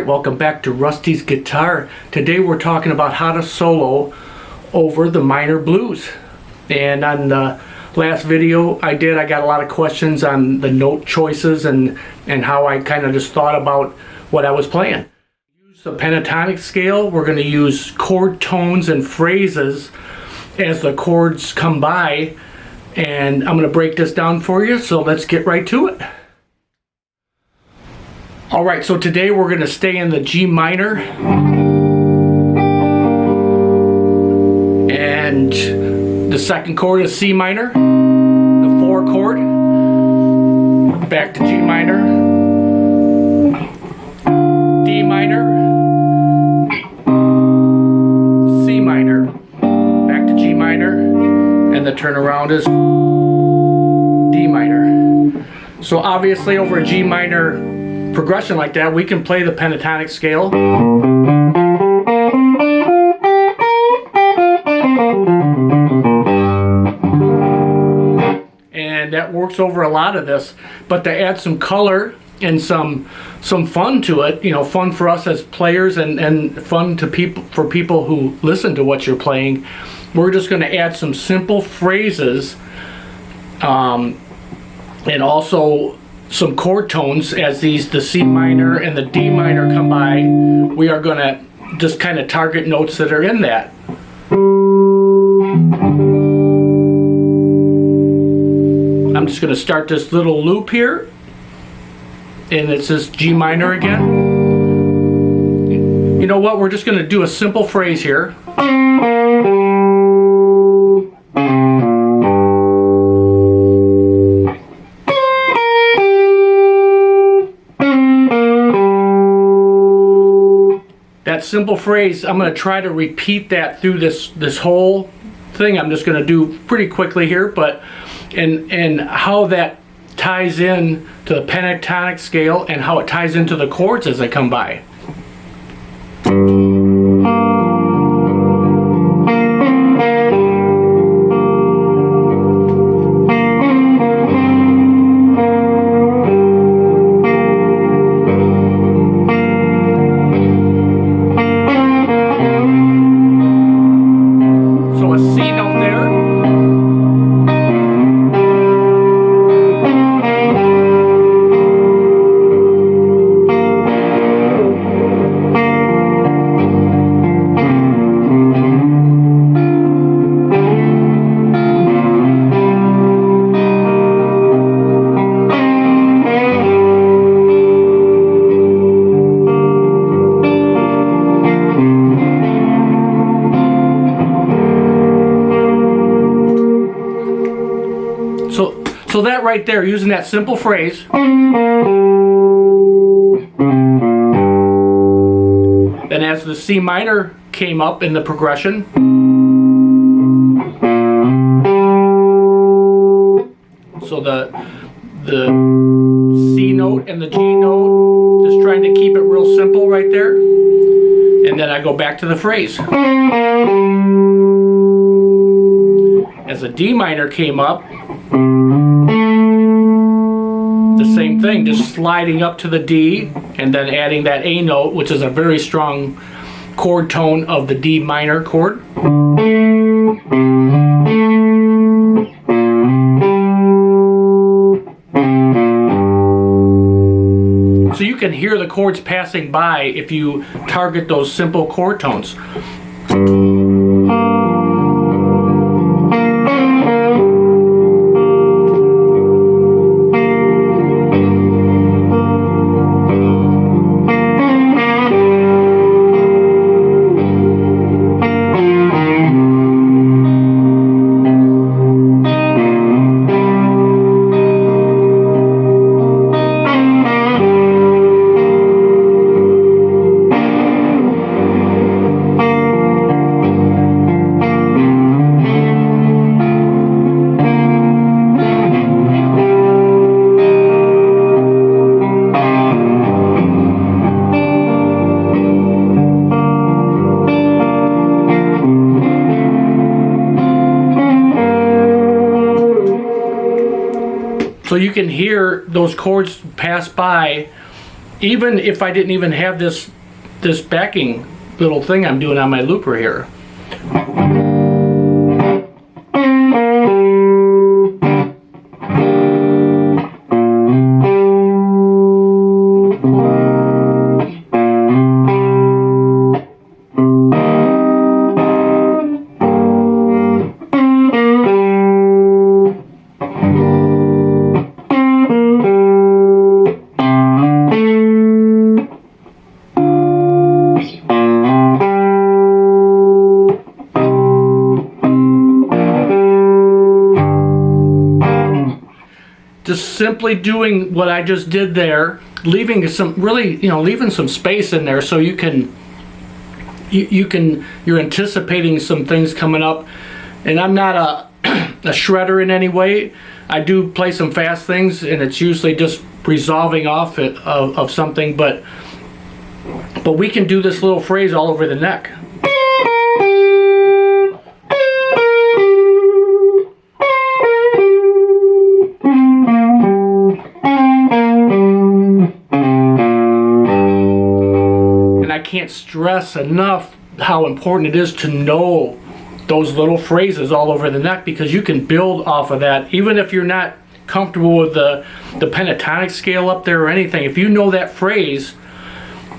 welcome back to Rusty's Guitar. Today we're talking about how to solo over the minor blues. And on the last video I got a lot of questions on the note choices and how I kind of just thought about what I was playing. Use the pentatonic scale. We're going to use chord tones and phrases as the chords come by, and I'm going to break this down for you, so let's get right to it. Alright, so today we're going to stay in the G minor, and the second chord is C minor, the 4 chord, back to G minor, D minor, C minor, back to G minor, and the turnaround is D minor. So obviously over a G minor progression like that, we can play the pentatonic scale. And that works over a lot of this. But to add some color and some fun to it, you know, fun for us as players and fun to for people who listen to what you're playing, we're just going to add some simple phrases and also some chord tones as the C minor and the D minor come by. We are going to just kind of target notes that are in that. I'm just going to start this little loop here, and it's this G minor again. You know what, we're just going to do a simple phrase here. That simple phrase, I'm going to try to repeat that through this whole thing. I'm just going to do pretty quickly here, but and how that ties in to the pentatonic scale and how it ties into the chords as they come by. So that right there, using that simple phrase, then as the C minor came up in the progression, so the C note and the G note, just trying to keep it real simple right there, and then I go back to the phrase. As the D minor came up, the same thing, just sliding up to the D and then adding that A note, which is a very strong chord tone of the D minor chord. So you can hear the chords passing by if you target those simple chord tones. So you can hear those chords pass by, even if I didn't even have this this backing little thing I'm doing on my looper here. Just simply doing what I just did there, leaving some leaving some space in there so you're anticipating some things coming up. And I'm not a shredder in any way. I do play some fast things, and it's usually just resolving off of something, but we can do this little phrase all over the neck. I can't stress enough how important it is to know those little phrases all over the neck, because you can build off of that. Even if you're not comfortable with the pentatonic scale up there or anything, if you know that phrase,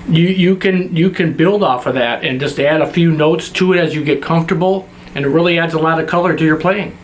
you can build off of that and just add a few notes to it as you get comfortable, and it really adds a lot of color to your playing.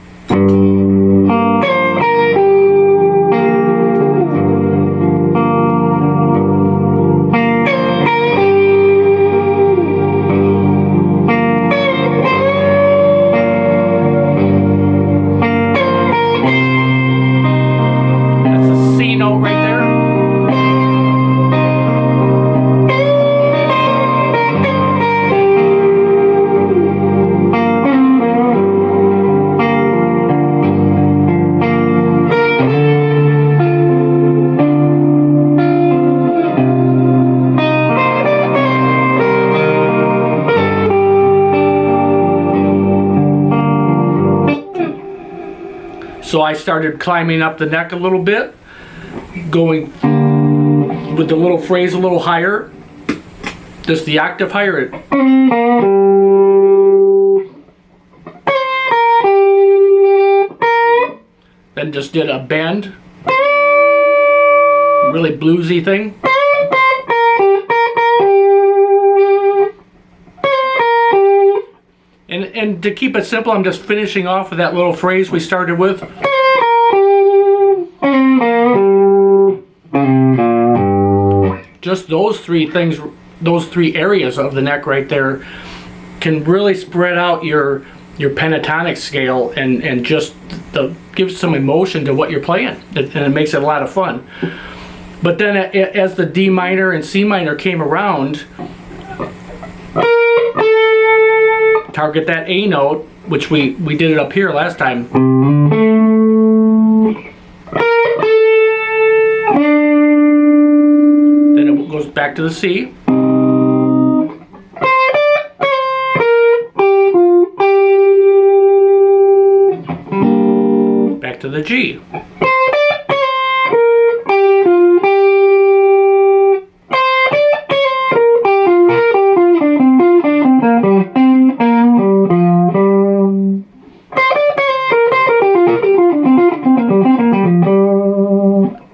So I started climbing up the neck a little bit, going with the little phrase a little higher, just the octave higher. Then just did a bend, really bluesy thing. And to keep it simple, I'm just finishing off with that little phrase we started with. Just those three things, those three areas of the neck right there can really spread out your pentatonic scale and just give some emotion to what you're playing, and it makes it a lot of fun. But then as the D minor and C minor came around, target that A note, which we did it up here last time. Then it goes back to the C. Back to the G.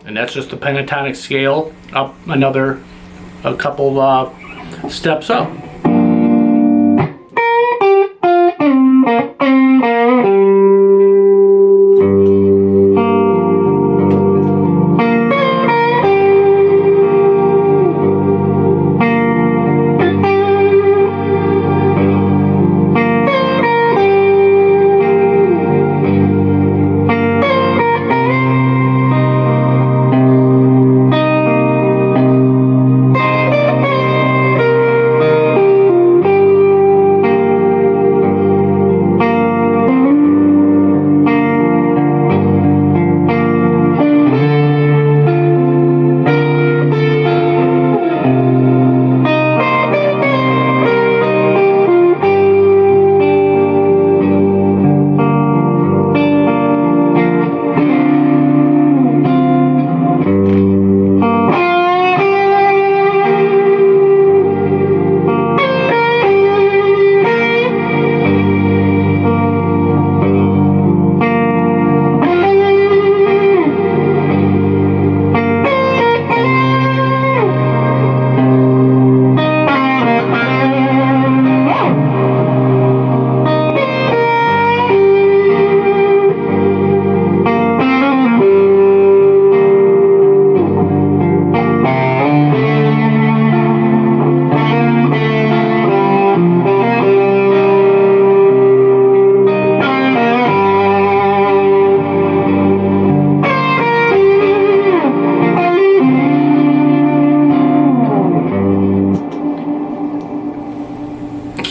And that's just the pentatonic scale up a couple steps up.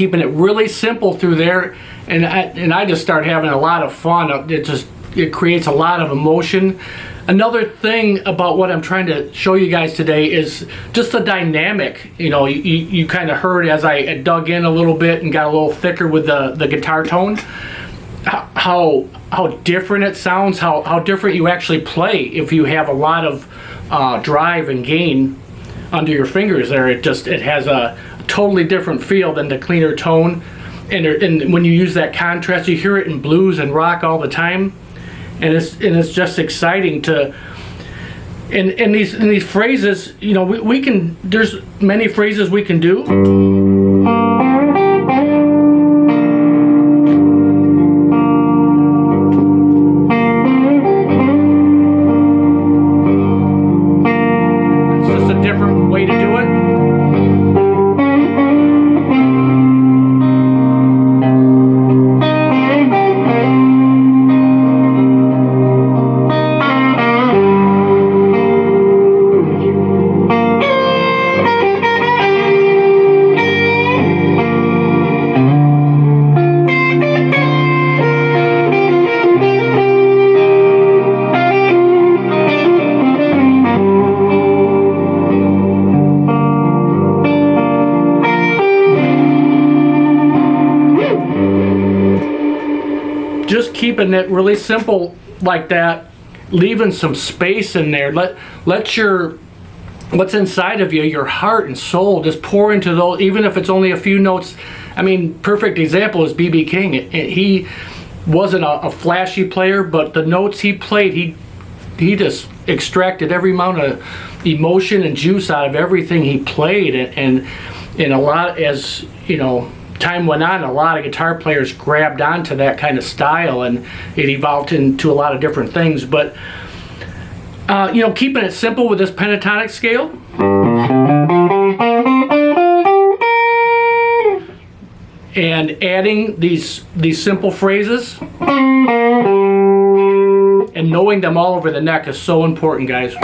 keeping it really simple through there, and I just start having a lot of fun. It creates a lot of emotion. Another thing about what I'm trying to show you guys today is just the dynamic. You kind of heard as I dug in a little bit and got a little thicker with the guitar tone, how different it sounds, how different you actually play if you have a lot of drive and gain under your fingers there. It has a totally different feel than the cleaner tone, and when you use that contrast, you hear it in blues and rock all the time, and it's just exciting to. In these phrases, we can. There's many phrases we can do. Way to do it. Just keeping it really simple like that, leaving some space in there. Let what's inside of you, your heart and soul, just pour into those, even if it's only a few notes. I mean, perfect example is B.B. King. He wasn't a flashy player, but the notes he played, he just extracted every amount of emotion and juice out of everything he played, and a lot, as time went on, a lot of guitar players grabbed onto that kind of style, and it evolved into a lot of different things. But keeping it simple with this pentatonic scale, and adding these simple phrases and knowing them all over the neck is so important, guys.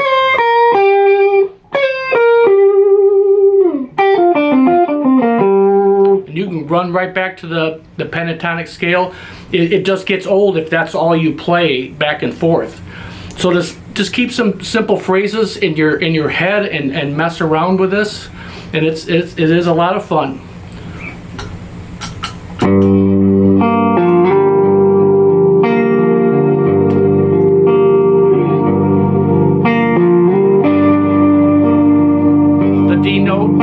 You can run right back to the pentatonic scale. It just gets old if that's all you play back and forth. So just keep some simple phrases in your head and mess around with this, and it is a lot of fun. The D note,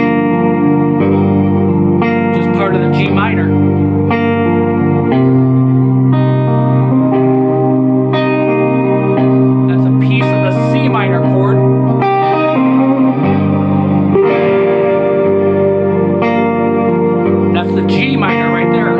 just part of the G minor. That's a piece of the C minor chord. That's the G minor right there.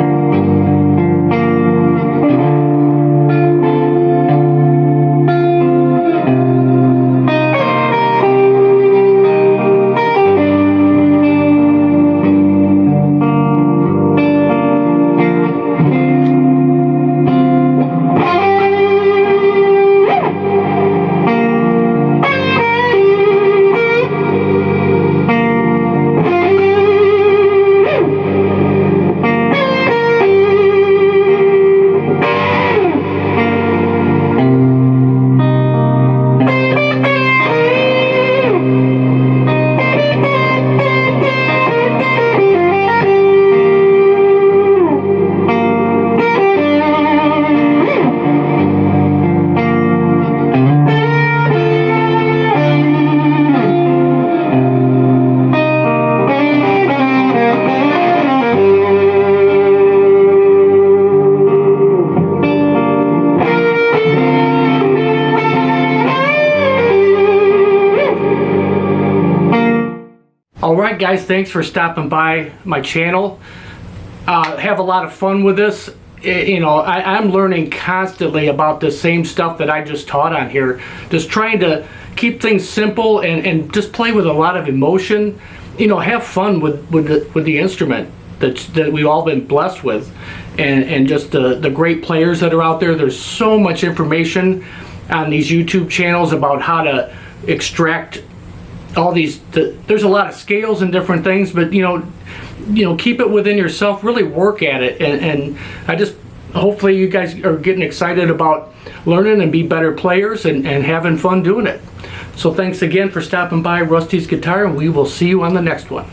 Alright guys, thanks for stopping by my channel. Have a lot of fun with this. I'm learning constantly about the same stuff that I just taught on here. Just trying to keep things simple and just play with a lot of emotion. Have fun with the instrument that we've all been blessed with, and just the great players that are out there. There's so much information on these YouTube channels about how to extract all these, there's a lot of scales and different things, but keep it within yourself, really work at it, and I just, hopefully you guys are getting excited about learning and be better players and having fun doing it. So thanks again for stopping by Rusty's Guitar, and we will see you on the next one.